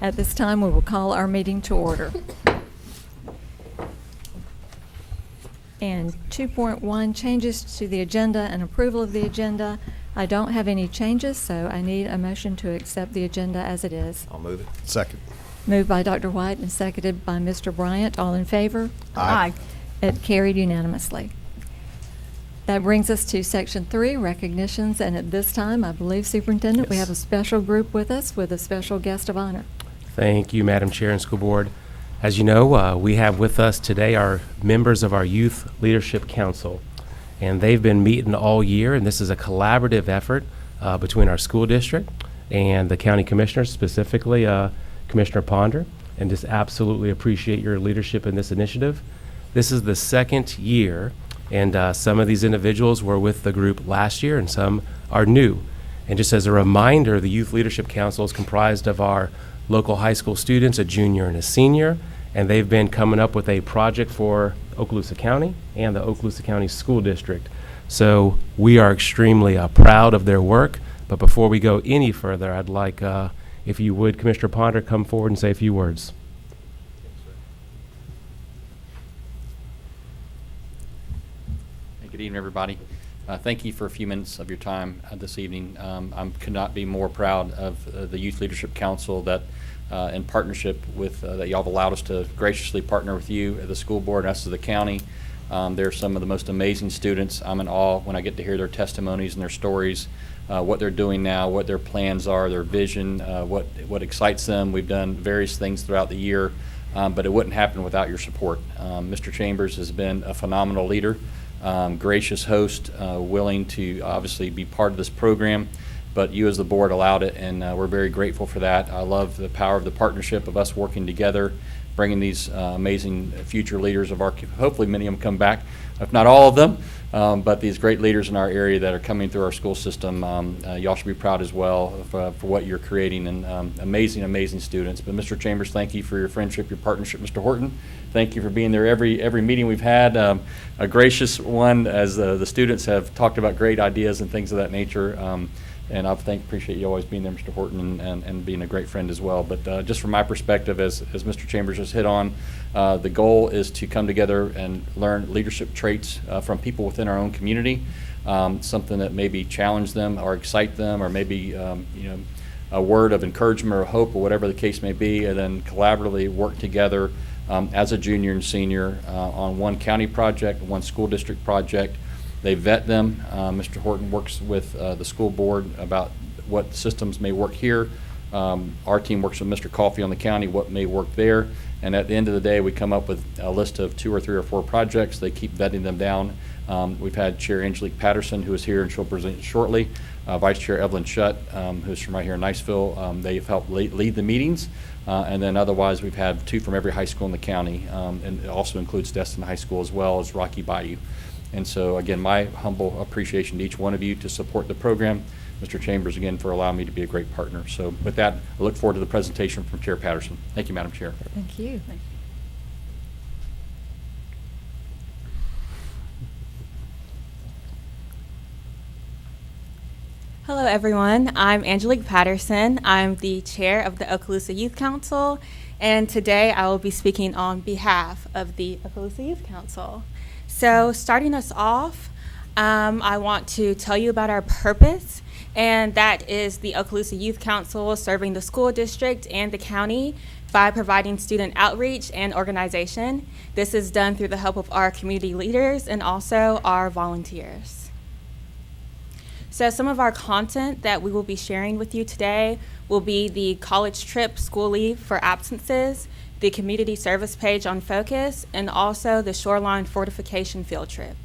At this time, we will call our meeting to order. And 2.1, changes to the agenda and approval of the agenda. I don't have any changes, so I need a motion to accept the agenda as it is. I'll move it. Second. Moved by Dr. White and seconded by Mr. Bryant. All in favor? Aye. It carried unanimously. That brings us to Section 3, recognitions, and at this time, I believe, Superintendent, we Yes. have a special group with us with a special guest of honor. Thank you, Madam Chair and School Board. As you know, we have with us today our members of our Youth Leadership Council, and they've been meeting all year, and this is a collaborative effort between our school district and the county commissioners, specifically Commissioner Ponder, and just absolutely appreciate your leadership in this initiative. This is the second year, and some of these individuals were with the group last year, and some are new. And just as a reminder, the Youth Leadership Council is comprised of our local high school students, a junior and a senior, and they've been coming up with a project for Okaloosa County and the Okaloosa County School District. So we are extremely proud of their work. But before we go any further, I'd like, if you would, Commissioner Ponder, come forward and say a few words. Good evening, everybody. Thank you for a few minutes of your time this evening. I could not be more proud of the Youth Leadership Council that, in partnership with, that y'all have allowed us to graciously partner with you at the school board and us as the county. They're some of the most amazing students. I'm in awe when I get to hear their testimonies and their stories, what they're doing now, what their plans are, their vision, what excites them. We've done various things throughout the year, but it wouldn't happen without your support. Mr. Chambers has been a phenomenal leader. Gracious host, willing to obviously be part of this program, but you as the board allowed it, and we're very grateful for that. I love the power of the partnership of us working together, bringing these amazing future leaders of our, hopefully many of them come back, if not all of them, but these great leaders in our area that are coming through our school system. Y'all should be proud as well for what you're creating, and amazing students. But Mr. Chambers, thank you for your friendship, your partnership. Mr. Horton, thank you for being there every meeting we've had. A gracious one, as the students have talked about great ideas and things of that nature. And I appreciate you always being there, Mr. Horton, and being a great friend as well. But just from my perspective, as Mr. Chambers just hit on, the goal is to come together and learn leadership traits from people within our own community, something that maybe challenge them or excite them, or maybe a word of encouragement or hope, or whatever the case may be, and then collaboratively work together as a junior and senior on one county project, one school district project. They vet them. Mr. Horton works with the school board about what systems may work here. Our team works with Mr. Coffey on the county, what may work there. And at the end of the day, we come up with a list of 2 or 3 or 4 projects. They keep vetting them down. We've had Chair Angelique Patterson, who is here and she'll present shortly. Vice Chair Evelyn Shutt, who's from right here in Niceville. They've helped lead the meetings. And then otherwise, we've had 2 from every high school in the county. And it also includes Destin High School as well as Rocky Bayou. And so, again, my humble appreciation to each one of you to support the program. Mr. Chambers, again, for allowing me to be a great partner. So with that, I look forward to the presentation from Chair Patterson. Thank you, Madam Chair. Thank you. Hello, everyone. I'm Angelique Patterson. I'm the chair of the Okaloosa Youth Council, and today I will be speaking on behalf of the Okaloosa Youth Council. So starting us off, I want to tell you about our purpose, and that is the Okaloosa Youth Council serving the school district and the county by providing student outreach and organization. This is done through the help of our community leaders and also our volunteers. So some of our content that we will be sharing with you today will be the college trip school leave for absences, the community service page on Focus, and also the shoreline fortification field trip.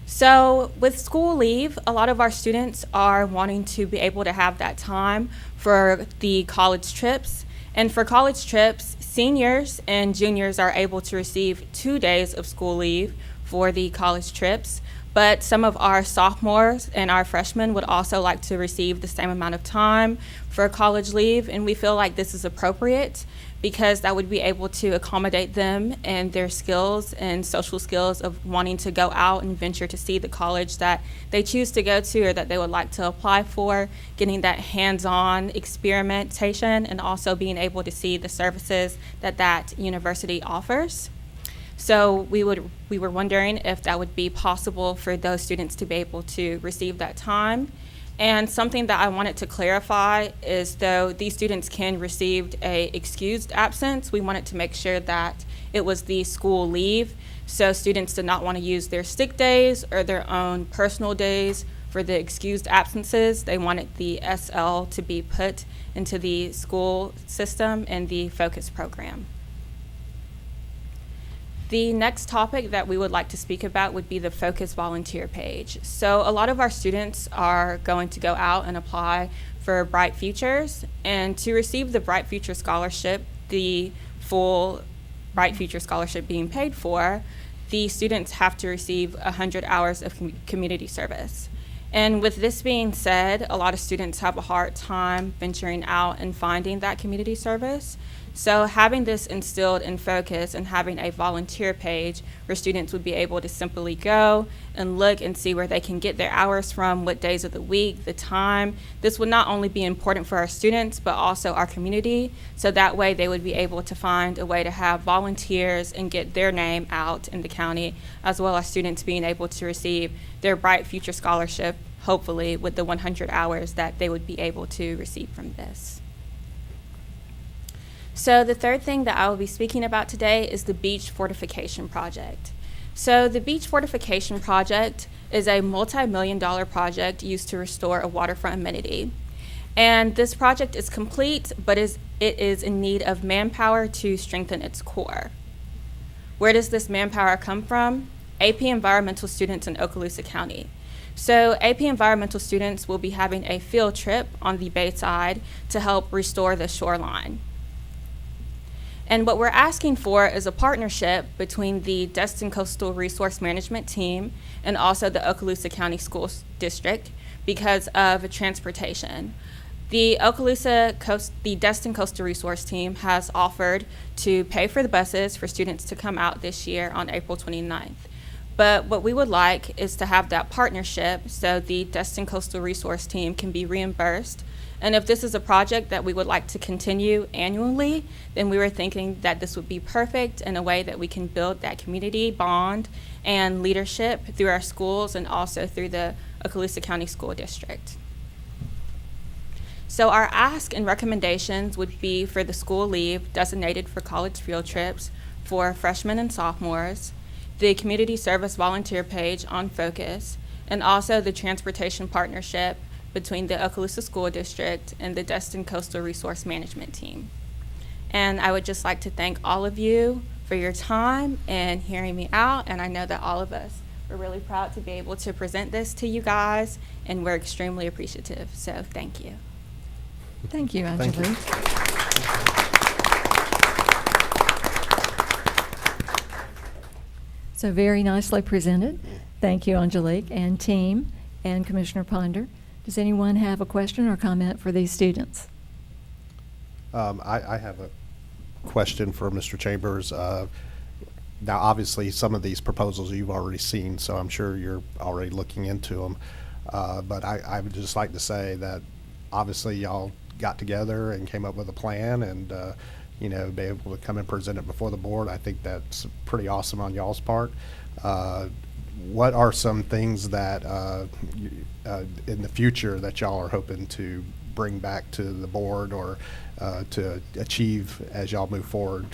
So with school leave, a lot of our students are wanting to be able to have that time for the college trips. And for college trips, seniors and juniors are able to receive 2 days of school leave for the college trips. But some of our sophomores and our freshmen would also like to receive the same amount of time for college leave, and we feel like this is appropriate because that would be able to accommodate them and their skills and social skills of wanting to go out and venture to see the college that they choose to go to or that they would like to apply for, getting that hands-on experimentation and also being able to see the services that that university offers. So we were wondering if that would be possible for those students to be able to receive that time. And something that I wanted to clarify is though these students can receive a excused absence, we wanted to make sure that it was the school leave. So students did not want to use their sick days or their own personal days for the excused absences. They wanted the SL to be put into the school system and the focus program. The next topic that we would like to speak about would be the Focus volunteer page. So a lot of our students are going to go out and apply for Bright Futures, and to receive the Bright Future Scholarship, the full Bright Future Scholarship being paid for, the students have to receive 100 hours of community service. And with this being said, a lot of students have a hard time venturing out and finding that community service. So having this instilled in Focus and having a volunteer page where students would be able to simply go and look and see where they can get their hours from, what days of the week, the time. This would not only be important for our students, but also our community. So that way they would be able to find a way to have volunteers and get their name out in the county, as well as students being able to receive their Bright Future Scholarship, hopefully with the 100 hours that they would be able to receive from this. So the third thing that I will be speaking about today is the Beach Fortification Project. So the Beach Fortification Project is a multi-million-dollar project used to restore a waterfront amenity. And this project is complete, but it is in need of manpower to strengthen its core. Where does this manpower come from? AP Environmental students in Okaloosa County. So AP Environmental students will be having a field trip on the Bayside to help restore the shoreline. And what we're asking for is a partnership between the Destin Coastal Resource Management team and also the Okaloosa County School District because of transportation. The Destin Coastal Resource team has offered to pay for the buses for students to come out this year on April 29th. But what we would like is to have that partnership so the Destin Coastal Resource team can be reimbursed. And if this is a project that we would like to continue annually, then we were thinking that this would be perfect in a way that we can build that community bond and leadership through our schools and also through the Okaloosa County School District. So our ask and recommendations would be for the school leave designated for college field trips for freshmen and sophomores, the community service volunteer page on Focus, and also the transportation partnership between the Okaloosa School District and the Destin Coastal Resource Management team. And I would just like to thank all of you for your time and hearing me out, and I know that all of us are really proud to be able to present this to you guys, and we're extremely appreciative, so thank you. Thank you, Thank you. Angelique. So very nicely presented. Thank you, Angelique and team and Commissioner Ponder. Does anyone have a question or comment for these students? I have a question for Mr. Chambers. Now, obviously, some of these proposals you've already seen, so I'm sure you're already looking into them. But I would just like to say that obviously y'all got together and came up with a plan and, you know, be able to come and present it before the board. I think that's pretty awesome on y'all's part. What are some things that in the future that y'all are hoping to bring back to the board or to achieve as y'all move forward?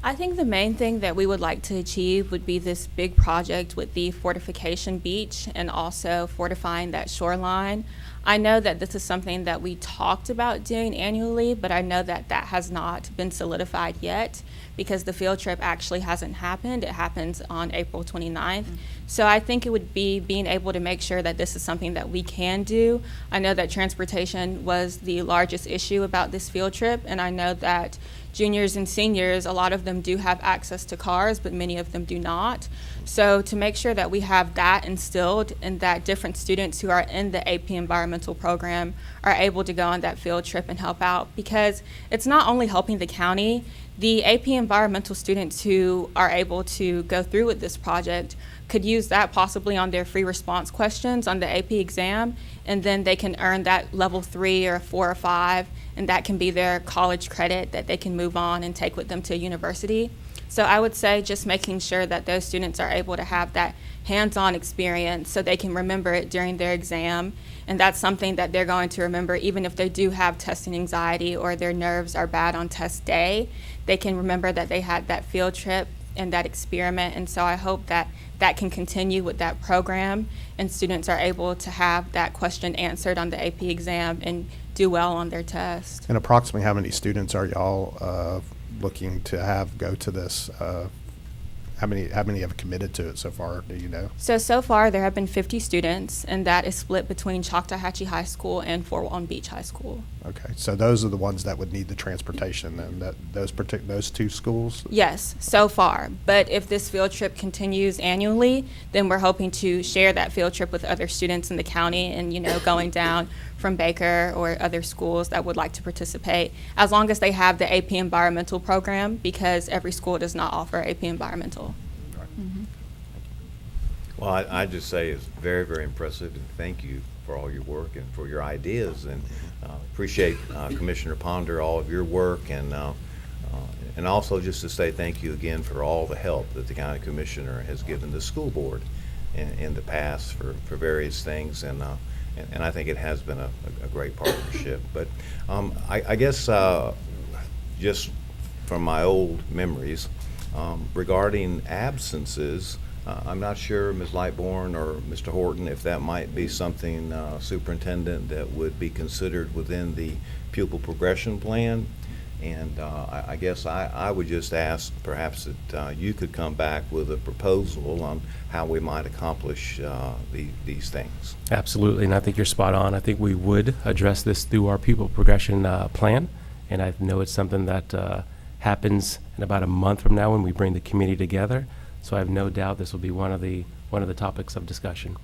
I think the main thing that we would like to achieve would be this big project with the fortification beach and also fortifying that shoreline. I know that this is something that we talked about doing annually, but I know that that has not been solidified yet because the field trip actually hasn't happened. It happens on April 29th. So I think it would be being able to make sure that this is something that we can do. I know that transportation was the largest issue about this field trip, and I know that juniors and seniors, a lot of them do have access to cars, but many of them do not. So to make sure that we have that instilled and that different students who are in the AP environmental program are able to go on that field trip and help out, because it's not only helping the county, the AP environmental students who are able to go through with this project could use that possibly on their free response questions on the AP exam, and then they can earn that level 3 or 4 or 5, and that can be their college credit that they can move on and take with them to university. So I would say just making sure that those students are able to have that hands-on experience so they can remember it during their exam, and that's something that they're going to remember even if they do have testing anxiety or their nerves are bad on test day. They can remember that they had that field trip and that experiment, and so I hope that that can continue with that program and students are able to have that question answered on the AP exam and do well on their test. And approximately how many students are y'all looking to have go to this? How many have committed to it so far? Do you know? So far there have been 50 students, and that is split between Choctawhatchee High School and Fort Walton Beach High School. Okay, so those are the ones that would need the transportation, and those two schools? Yes, so far. But if this field trip continues annually, then we're hoping to share that field trip with other students in the county and, going down from Baker or other schools that would like to participate, as long as they have the AP Environmental program, because every school does not offer AP Environmental. Well, I just say it's very, very impressive, and thank you for all your work and for your ideas, and appreciate Commissioner Ponder, all of your work, and also just to say thank you again for all the help that the county commissioner has given the school board in the past for various things, and I think it has been a great partnership. But I guess just from my old memories, regarding absences, I'm not sure, Ms. Lightbourne or Mr. Horton, if that might be something, Superintendent, that would be considered within the pupil progression plan. And I guess I would just ask perhaps that you could come back with a proposal on how we might accomplish these things. Absolutely, and I think you're spot on. I think we would address this through our pupil progression plan, and I know it's something that happens in about a month from now when we bring the committee together. So I have no doubt this will be one of the topics of discussion.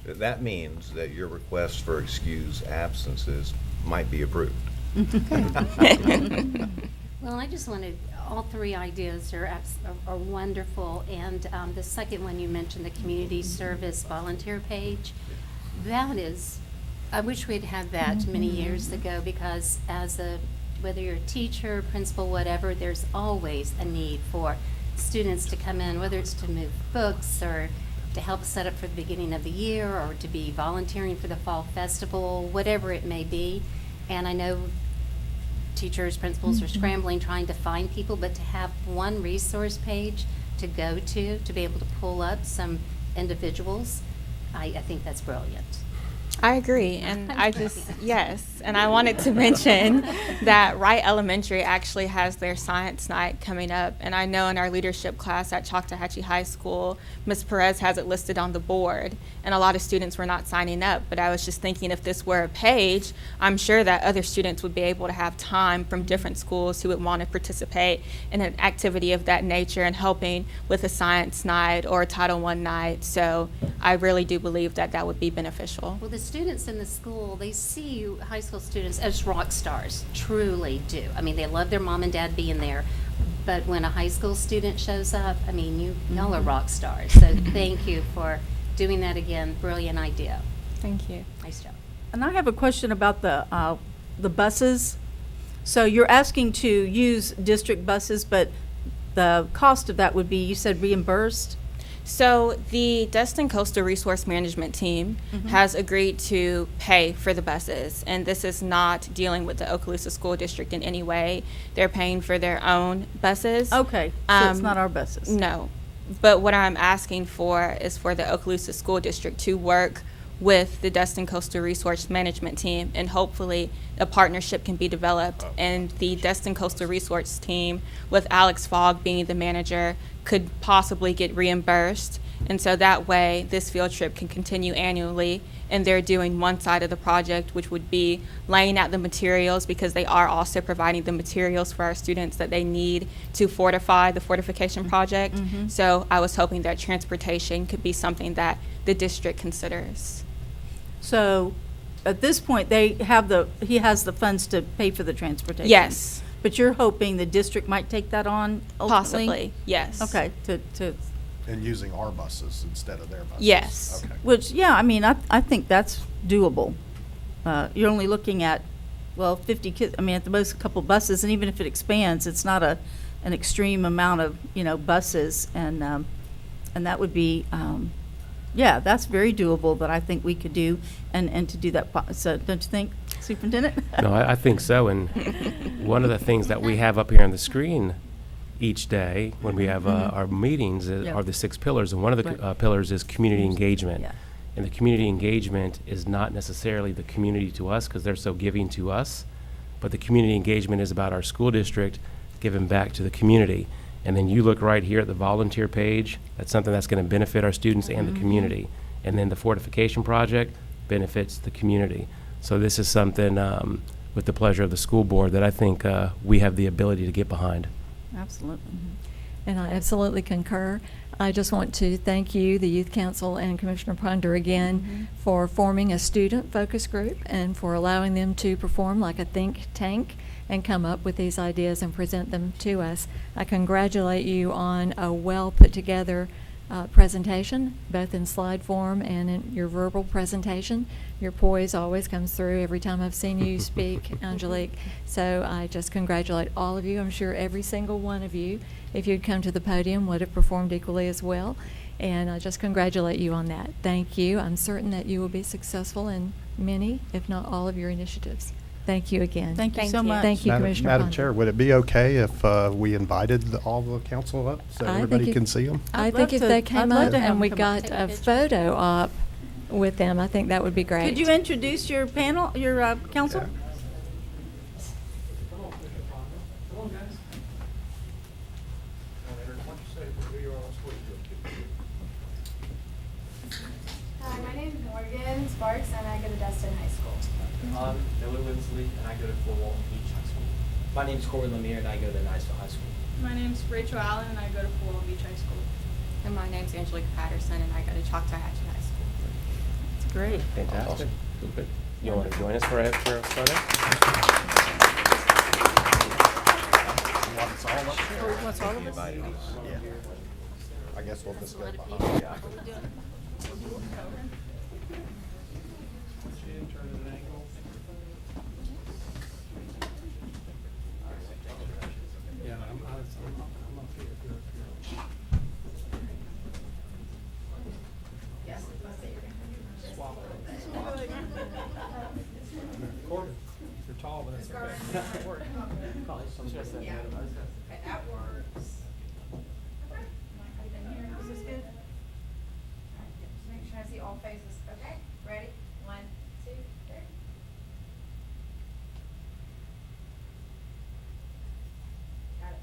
That means that your request for excused absences might be approved. Well, I just wanted, all three ideas are wonderful, and the second one you mentioned, the community service volunteer page, that is, I wish we'd had that many years ago, because whether you're a teacher, principal, whatever, there's always a need for students to come in, whether it's to move books or to help set up for the beginning of the year or to be volunteering for the fall festival, whatever it may be. And I know teachers, principals are scrambling trying to find people, but to have one resource page to go to be able to pull up some individuals, I think that's brilliant. I agree, and yes, and I wanted to mention that Wright Elementary actually has their science night coming up, and I know in our leadership class at Choctawhatchee High School, Ms. Perez has it listed on the board, and a lot of students were not signing up, but I was just thinking if this were a page, I'm sure that other students would be able to have time from different schools who would want to participate in an activity of that nature and helping with a science night or a Title I night, so I really do believe that that would be beneficial. Well, the students in the school, they see you, high school students, as rock stars, truly do. I mean, they love their mom and dad being there, but when a high school student shows up, I mean, y'all are rock stars. So thank you for doing that again. Brilliant idea. Thank you. Nice job. And I have a question about the buses. So you're asking to use district buses, but the cost of that would be, you said, reimbursed? So the Destin Coastal Resource Management team has agreed to pay for the buses, and this is not dealing with the Okaloosa School District in any way. They're paying for their own buses. Okay, so it's not our buses. No, but what I'm asking for is for the Okaloosa School District to work with the Destin Coastal Resource Management team, and hopefully a partnership can be developed. And the Destin Coastal Resource team, with Alex Fogg being the manager, could possibly get reimbursed. And so that way, this field trip can continue annually, and they're doing one side of the project, which would be laying out the materials, because they are also providing the materials for our students that they need to fortify the fortification project. So I was hoping that transportation could be something that the district considers. So at this point, he has the funds to pay for the transportation? Yes, But you're hoping the district might take that on ultimately? possibly, yes. Okay, And using our buses instead of their buses? Yes. Okay. which, yeah, I mean, I think that's doable. You're only looking at, 50 kids, I mean, at the most, a couple buses, and even if it expands, it's not an extreme amount of, buses, and that would be, yeah, that's very doable, that I think we could do, and to do that, so, don't you think, Superintendent? No, I think so. And one of the things that we have up here on the screen each day when we have our meetings Yeah. are the 6 pillars. And one of the Right. pillars is community engagement. Yeah. And the community engagement is not necessarily the community to us because they're so giving to us, but the community engagement is about our school district giving back to the community. And then you look right here at the volunteer page, that's something that's going to benefit our students and the community. And then the fortification project benefits the community. So this is something, with the pleasure of the school board, that I think we have the ability to get behind. Absolutely. And I absolutely concur. I just want to thank you, the Youth Council, and Commissioner Ponder again for forming a student focus group and for allowing them to perform like a think tank and come up with these ideas and present them to us. I congratulate you on a well put together presentation, both in slide form and in your verbal presentation. Your poise always comes through every time I've seen you speak, Angelique. So I just congratulate all of you. I'm sure every single one of you, if you'd come to the podium, would have performed equally as well. And I just congratulate you on that. Thank you. I'm certain that you will be successful in many, if not all, of your initiatives. Thank you again. Thank you Thank so you. much. Thank you, Madam- Commissioner Madam Ponder. Chair, would it be okay if we invited all the council up so I think everybody it- can see them? I I'd think love if to- they I'd came love up to have and we them come up. got Take a a picture. photo op with them, I think that would be great. Could you introduce your panel, your council? Yeah. Hi, my name is Morgan Sparks, and I go to Destin High School. I'm Miller Winsley, and I go to Fort Walton Beach High School. My name's Corey Lemire, and I go to Niceville High School. My name's Rachel Allen, and I go to Fort Walton Beach High School. And my name's Angelique Patterson, and I go to Choctaw-Hatchie High School. That's great. Fantastic. Good. You want to join us for a photo? What's all up there? What's all of us? Yeah. I guess we'll just go A lot of behind. people. You're tall, but it's okay. That works. Is this good? Make sure I see all faces. Okay, ready? 1, 2, 3. Got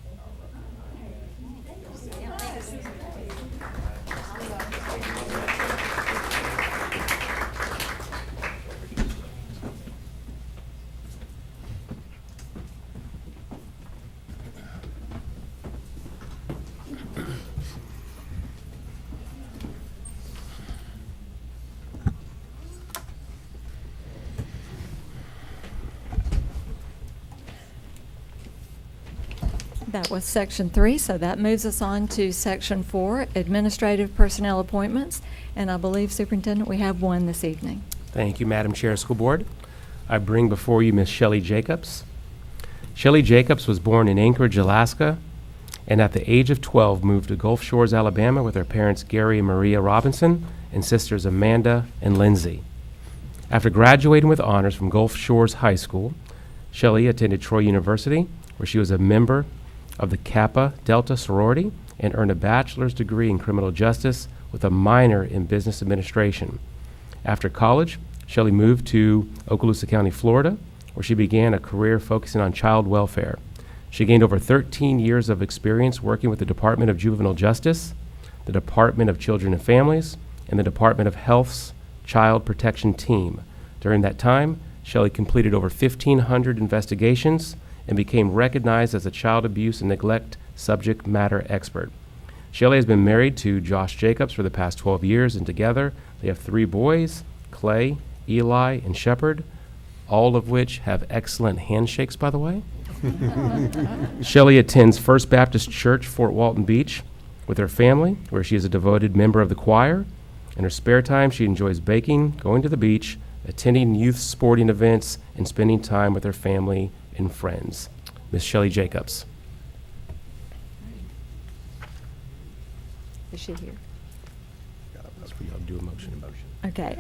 That was section 3, so that moves us on to section 4, administrative personnel appointments. And I believe, Superintendent, we have one this evening. Thank you, Madam Chair, School Board. I bring before you Ms. Shelley Jacobs. Shelley Jacobs was born in Anchorage, Alaska, and at the age of 12 moved to Gulf Shores, Alabama with her parents Gary and Maria Robinson and sisters Amanda and Lindsay. After graduating with honors from Gulf Shores High School, Shelley attended Troy University, where she was a member of the Kappa Delta sorority and earned a bachelor's degree in criminal justice with a minor in business administration. After college, Shelley moved to Okaloosa County, Florida, where she began a career focusing on child welfare. She gained over 13 years of experience working with the Department of Juvenile Justice, the Department of Children and Families, and the Department of Health's Child Protection Team. During that time, Shelley completed over 1,500 investigations and became recognized as a child abuse and neglect subject matter expert. Shelley has been married to Josh Jacobs for the past 12 years, and together they have 3 boys, Clay, Eli, and Shepard, all of which have excellent handshakes, by the way. Shelley attends First Baptist Church, Fort Walton Beach, with her family, where she is a devoted member of the choir. In her spare time, she enjoys baking, going to the beach, attending youth sporting events, and spending time with her family and friends. Miss Shelley Jacobs. Is she here? I'll do a motion. Okay.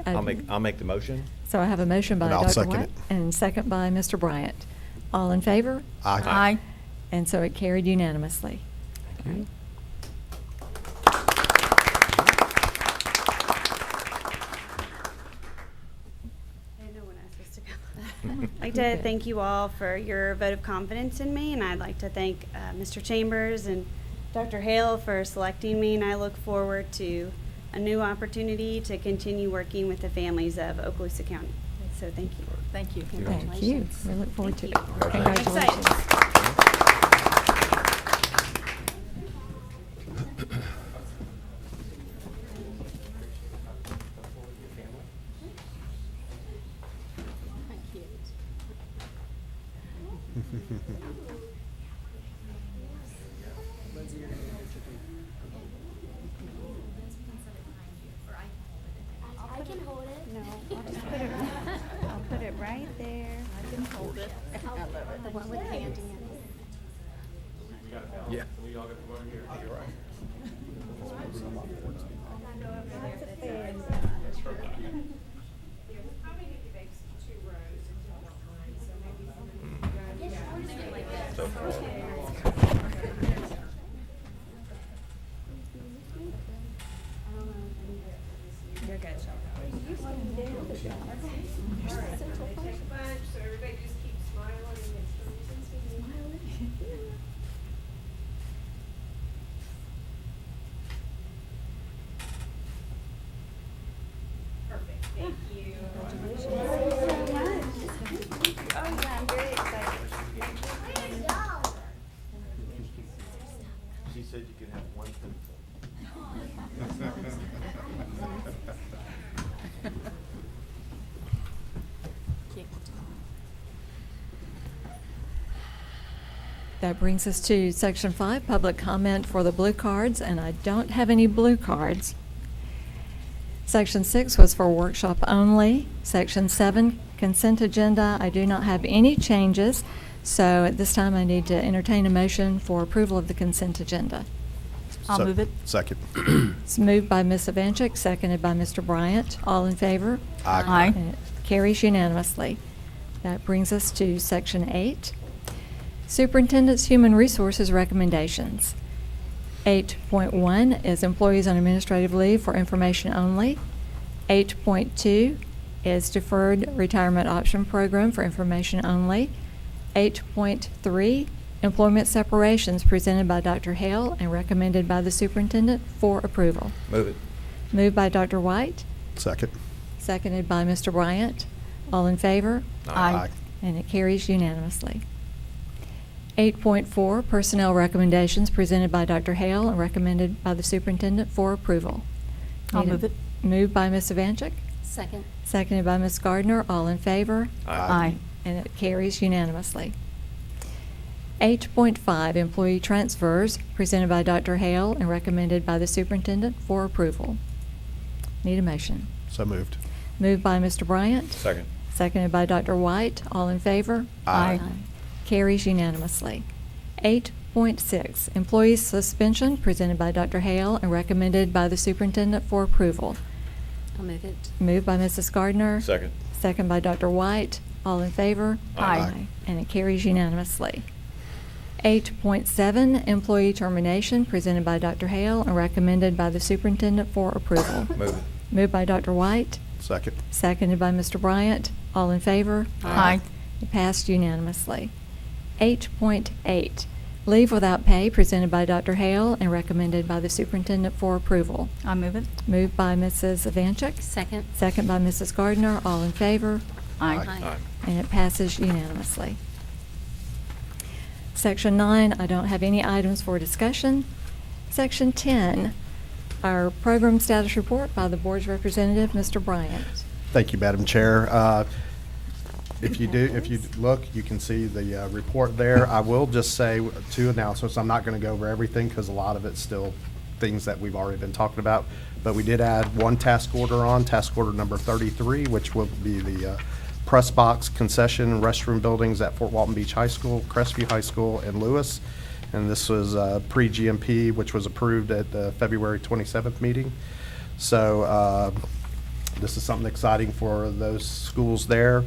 I'll make the motion. So I have a motion by And I'll Dr. second White it. and second by Mr. Bryant. All in favor? Aye. And so it carried unanimously. Thank you. I didn't know when I was supposed to go. I'd like to thank you all for your vote of confidence in me, and I'd like to thank Mr. Chambers and Dr. Hale for selecting me, and I look forward to a new opportunity to continue working with the families of Okaloosa County. So thank you. Thank you. Thank you. We look forward to it. Thank you. Congratulations. I can hold it. No, I'll just put it, I'll put it right there. I can hold it. I love it. The one with candy in it. Yeah. You're good. She said you could have one pencil. That brings us to Section 5, public comment for the blue cards, and I don't have any blue cards. Section 6 was for workshop only. Section 7, consent agenda, I do not have any changes, so at this time I need to entertain a motion for approval of the consent agenda. I'll So- move it. Second. It's moved by Ms. Evanchik, seconded by Mr. Bryant. All in favor? Aye. And it carries unanimously. That brings us to Section 8, Superintendent's Human Resources Recommendations. 8.1 is employees on administrative leave for information only. 8.2 is deferred retirement option program for information only. 8.3, employment separations presented by Dr. Hale and recommended by the superintendent for approval. Move it. Moved by Dr. White, Second. seconded by Mr. Bryant. All in favor? Aye. And it carries unanimously. 8.4, personnel recommendations presented by Dr. Hale and recommended by the superintendent for approval. I'll Need a- move it. Moved by Ms. Evanchik, Second. seconded by Ms. Gardner. All in favor? Aye. And it carries unanimously. 8.5, employee transfers presented by Dr. Hale and recommended by the superintendent for approval. Need a motion. So moved. Moved by Mr. Bryant, Second. seconded by Dr. White. All in favor? Aye. Carries unanimously. 8.6, employee suspension presented by Dr. Hale and recommended by the superintendent for approval. I'll move it. Moved by Mrs. Gardner. Second. Second by Dr. White. All in favor? Aye. And it carries unanimously. 8.7, employee termination presented by Dr. Hale and recommended by the superintendent for approval. Move it. Moved by Dr. White. Second. Seconded by Mr. Bryant. All in favor? Aye. It passed unanimously. 8.8, leave without pay presented by Dr. Hale and recommended by the superintendent for approval. I move it. Moved by Mrs. Evanchik. Second. Second by Mrs. Gardner. All in favor? Aye. Aye. And it passes unanimously. Section 9, I don't have any items for discussion. Section 10, our program status report by the board's representative, Mr. Bryant. Thank you, Madam Chair. If you look, you can see the report there. I will just say two announcements. I'm not going to go over everything because a lot of it's still things that we've already been talking about. But we did add one task order on, task order number 33, which will be the press box concession and restroom buildings at Fort Walton Beach High School, Crestview High School, and Lewis. And this was pre-GMP, which was approved at the February 27th meeting. So this is something exciting for those schools there.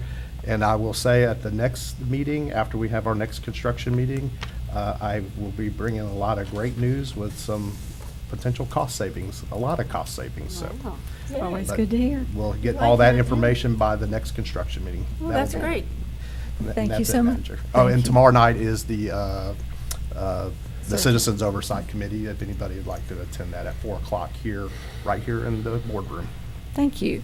And I will say at the next meeting, after we have our next construction meeting, I will be bringing a lot of great news with some potential cost savings, a lot of cost savings. So Wow. Always But good to hear. we'll get Like all that that, yeah. information by the next construction meeting. Well, That'll that's be- great. and Thank you that's so it, much. Madam Chair. Thank Oh, and you. tomorrow night is the Search. Citizens Oversight Committee, if anybody would like to attend that at 4 o'clock here, right here in the boardroom. Thank you.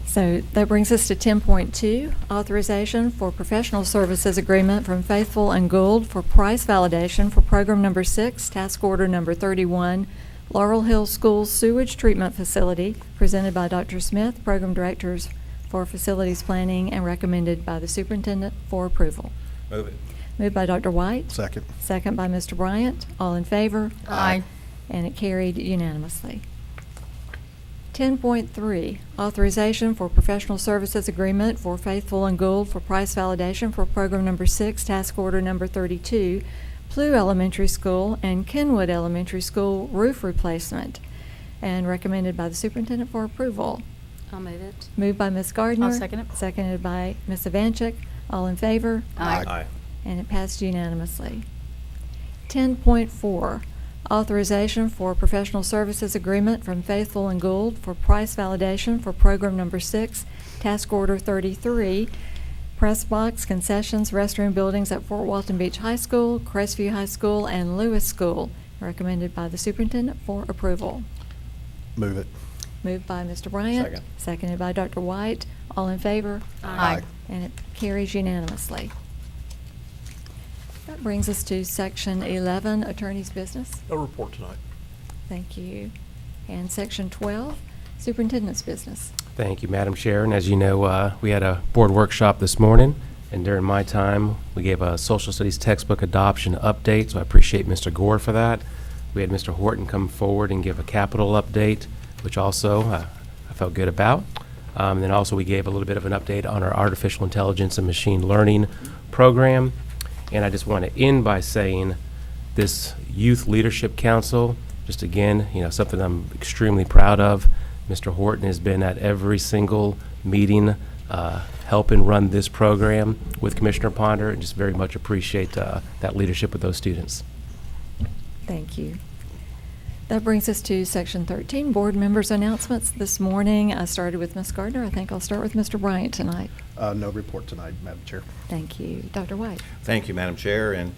So that brings us to 10.2, authorization for professional services agreement from Faithful and Gould for price validation for program number 6, task order number 31, Laurel Hill School Sewage Treatment Facility, presented by Dr. Smith, Program Directors for Facilities Planning, and recommended by the Superintendent for approval. Move it. Moved by Dr. White. Second. Second by Mr. Bryant. All in favor? Aye. And it carried unanimously. 10.3, authorization for professional services agreement for Faithful and Gould for price validation for program number 6, task order number 32, Plew Elementary School and Kenwood Elementary School roof replacement, and recommended by the superintendent for approval. I'll move it. Moved by Ms. Gardner. I'll second it. Seconded by Ms. Evanchik. All in favor? Aye. And it passed unanimously. 10.4, authorization for professional services agreement from Faithful and Gould for price validation for program number 6, task order 33, press box concessions restroom buildings at Fort Walton Beach High School, Crestview High School, and Lewis School, recommended by the superintendent for approval. Move it. Moved by Mr. Bryant. Second. Seconded by Dr. White. All in favor? Aye. And it carries unanimously. That brings us to Section 11, Attorney's Business. No report tonight. Thank you. And Section 12, Superintendent's Business. Thank you, Madam Chair. And as you know, we had a board workshop this morning, and during my time, we gave a social studies textbook adoption update, so I appreciate Mr. Gore for that. We had Mr. Horton come forward and give a capital update, which also I felt good about. And then also we gave a little bit of an update on our artificial intelligence and machine learning program. And I just want to end by saying this Youth Leadership Council, just again, something I'm extremely proud of. Mr. Horton has been at every single meeting helping run this program with Commissioner Ponder, and just very much appreciate that leadership with those students. Thank you. That brings us to Section 13, Board Members' Announcements. This morning, I started with Ms. Gardner. I think I'll start with Mr. Bryant tonight. No report tonight, Madam Chair. Thank you. Dr. White. Thank you, Madam Chair, and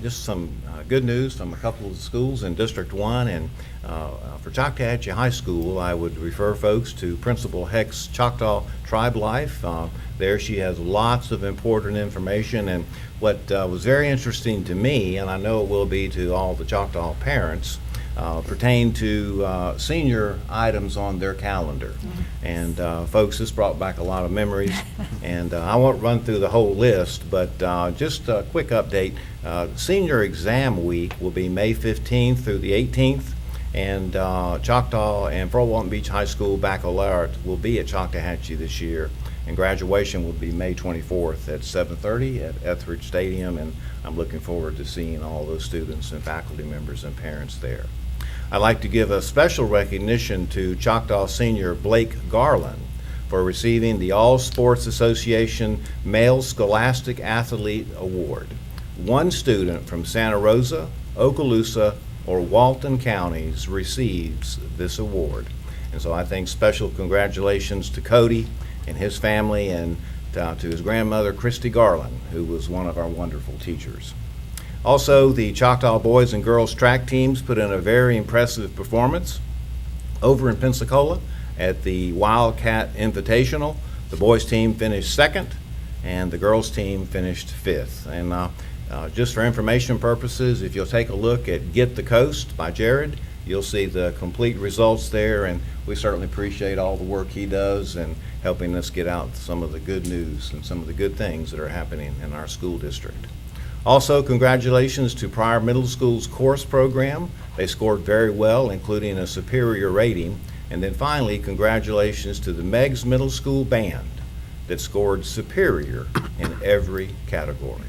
just some good news from a couple of schools in District 1. And for Choctawhatchee High School, I would refer folks to Principal Heck's Choctaw Tribe Life. There she has lots of important information, and what was very interesting to me, and I know it will be to all the Choctaw parents, pertain to senior items on their calendar. And folks, this brought back a lot of memories. And I won't run through the whole list, but just a quick update. Senior exam week will be May 15th through the 18th. And Choctaw and Fort Walton Beach High School baccalaureate will be at Choctawhatchee this year. And graduation will be May 24th at 7:30 at Etheridge Stadium. And I'm looking forward to seeing all those students and faculty members and parents there. I'd like to give a special recognition to Choctaw senior Blake Garland for receiving the All Sports Association Male Scholastic Athlete Award. One student from Santa Rosa, Okaloosa, or Walton counties receives this award. And so I think special congratulations to Cody and his family, and to his grandmother, Christy Garland, who was one of our wonderful teachers. Also, the Choctaw boys and girls track teams put in a very impressive performance over in Pensacola at the Wildcat Invitational. The boys team finished second, and the girls team finished fifth. And just for information purposes, if you'll take a look at Get the Coast by Jared, you'll see the complete results there, and we certainly appreciate all the work he does in helping us get out some of the good news and some of the good things that are happening in our school district. Also, congratulations to Pryor Middle School's course program. They scored very well, including a superior rating. And then finally, congratulations to the Meigs Middle School band that scored superior in every category.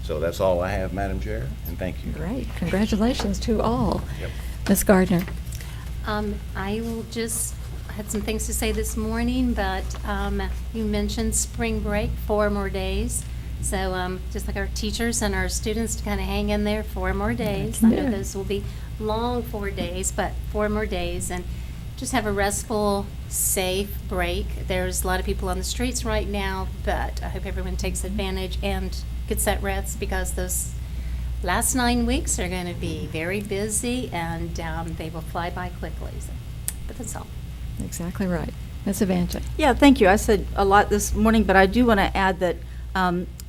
So that's all I have, Madam Chair, and thank you. Great. Congratulations to all. Yep. Ms. Gardner. I will just, I had some things to say this morning, but you mentioned spring break, 4 more days. So just like our teachers and our students to kind of hang in there 4 more days. I know Yeah. those will be long 4 days, but 4 more days. And just have a restful, safe break. There's a lot of people on the streets right now, but I hope everyone takes advantage and gets that rest, because those last 9 weeks are going to be very busy, and they will fly by quickly. So, but that's all. Exactly right. Ms. Evancha. Yeah, thank you. I said a lot this morning, but I do want to add that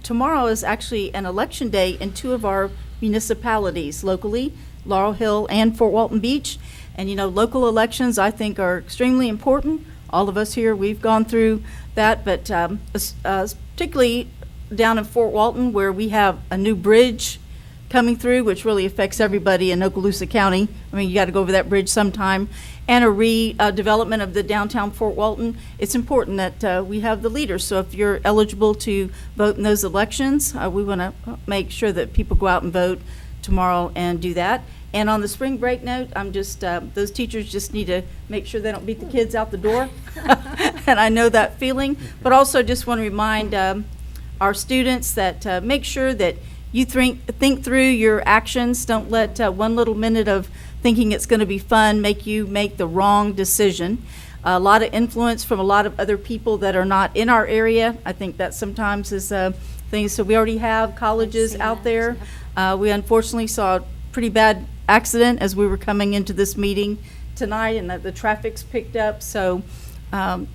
tomorrow is actually an election day in 2 of our municipalities locally, Laurel Hill and Fort Walton Beach. And, you know, local elections, I think, are extremely important. All of us here, we've gone through that, but particularly down in Fort Walton, where we have a new bridge coming through, which really affects everybody in Okaloosa County. I mean, you got to go over that bridge sometime. And a redevelopment of the downtown Fort Walton. It's important that we have the leaders. So if you're eligible to vote in those elections, we want to make sure that people go out and vote tomorrow and do that. And on the spring break note, I'm just, those teachers just need to make sure they don't beat the kids out the door. And I know that feeling. But also just want to remind our students that make sure that you think through your actions. Don't let one little minute of thinking it's going to be fun make you make the wrong decision. A lot of influence from a lot of other people that are not in our area. I think that sometimes is things. So we already have colleges out there. We unfortunately saw a pretty bad accident as we were coming into this meeting tonight, and the traffic's picked up. So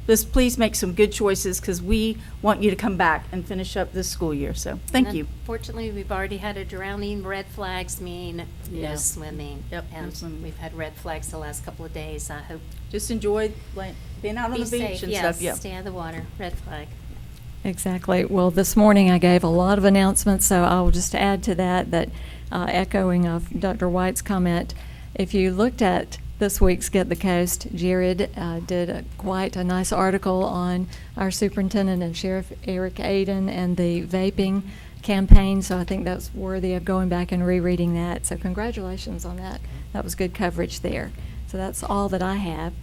just please make some good choices, because we want you to come back and finish up this school year. So thank you. Unfortunately, we've already had a drowning. Red flags mean Yeah. no swimming. Yep, no And swimming. we've had red flags the last couple of days. I hope. Just enjoy being out on Be the beach safe. and Yes, stuff. Yeah. stay out of the water. Red flag. Exactly. Well, this morning I gave a lot of announcements, so I will just add to that echoing of Dr. White's comment, if you looked at this week's Get the Coast, Jared did quite a nice article on our superintendent and Sheriff Eric Aiden and the vaping campaign, so I think that's worthy of going back and rereading that. So congratulations on that. That was good coverage there. So that's all that I have.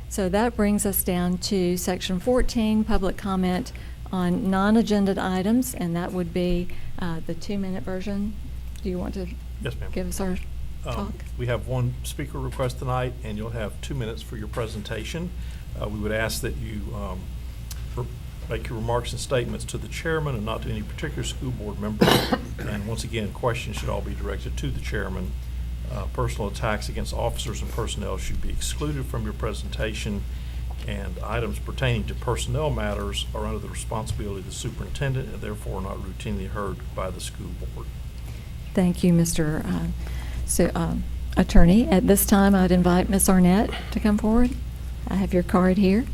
So that brings us down to Section 14, public comment on non-agenda items, and that would be the 2-minute version. Do you want to Yes, ma'am. give us our talk? We have one speaker request tonight, and you'll have 2 minutes for your presentation. We would ask that you make your remarks and statements to the chairman and not to any particular school board member. And once again, questions should all be directed to the chairman. Personal attacks against officers and personnel should be excluded from your presentation, and items pertaining to personnel matters are under the responsibility of the superintendent and therefore not routinely heard by the school board. Thank you, Mr. Attorney. At this time, I'd invite Ms. Arnett to come forward. I have your card here.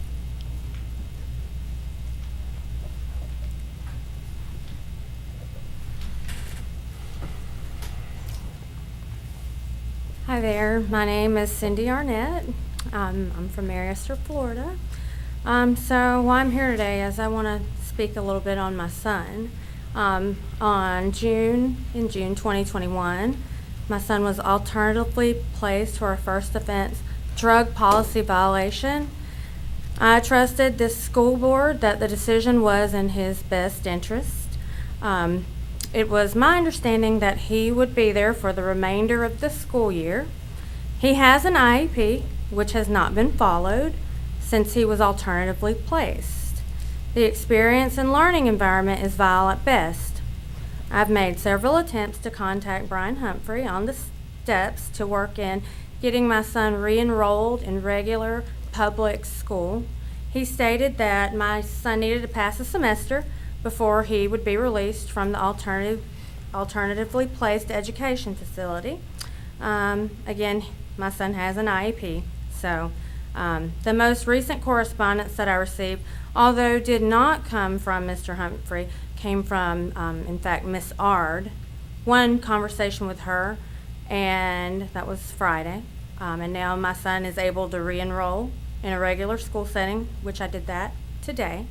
Hi there, my name is Cindy Arnett. I'm from Mariester, Florida. So why I'm here today is I want to speak a little bit on my son. In June 2021, my son was alternatively placed for a first offense drug policy violation. I trusted this school board that the decision was in his best interest. It was my understanding that he would be there for the remainder of the school year. He has an IEP, which has not been followed since he was alternatively placed. The experience and learning environment is vile at best. I've made several attempts to contact Brian Humphrey on the steps to work in getting my son re-enrolled in regular public school. He stated that my son needed to pass a semester before he would be released from the alternatively placed education facility. Again, my son has an IEP. So the most recent correspondence that I received, although did not come from Mr. Humphrey, came from, in fact, Miss Ard. One conversation with her, and that was Friday. And now my son is able to re-enroll in a regular school setting, which I did that today.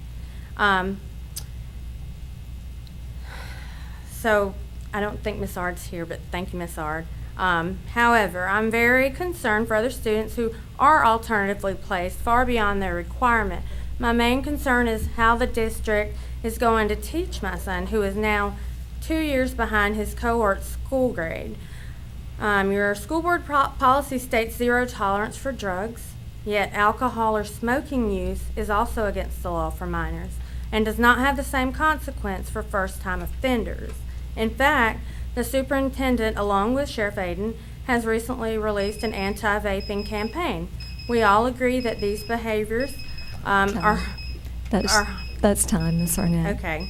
So I don't think Miss Ard's here, but thank you, Miss Ard. However, I'm very concerned for other students who are alternatively placed far beyond their requirement. My main concern is how the district is going to teach my son, who is now 2 years behind his cohort school grade. Your school board policy states 0 tolerance for drugs, yet alcohol or smoking use is also against the law for minors and does not have the same consequence for first-time offenders. In fact, the superintendent, along with Sheriff Aiden, has recently released an anti-vaping campaign. We all agree that these behaviors are... That's time, Ms. Arnett. Okay.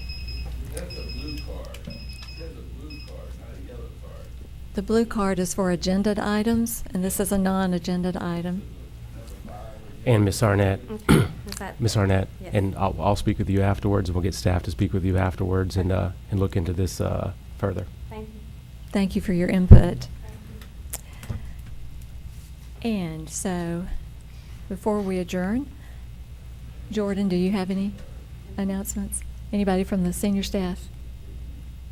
The blue card is for agended items, and this is a non-agended item. And Ms. Arnett, Okay. Is that- Ms. Arnett, Yes. and I'll speak with you afterwards, and we'll get staff to speak with you afterwards and look into this further. Thank you. Thank you for your input. And so, before we adjourn, Jordan, do you have any announcements? Anybody from the senior staff?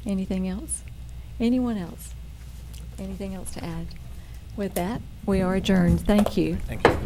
Anything else? Anyone else? Anything else to add? With that, we are adjourned. Thank you. Thank you.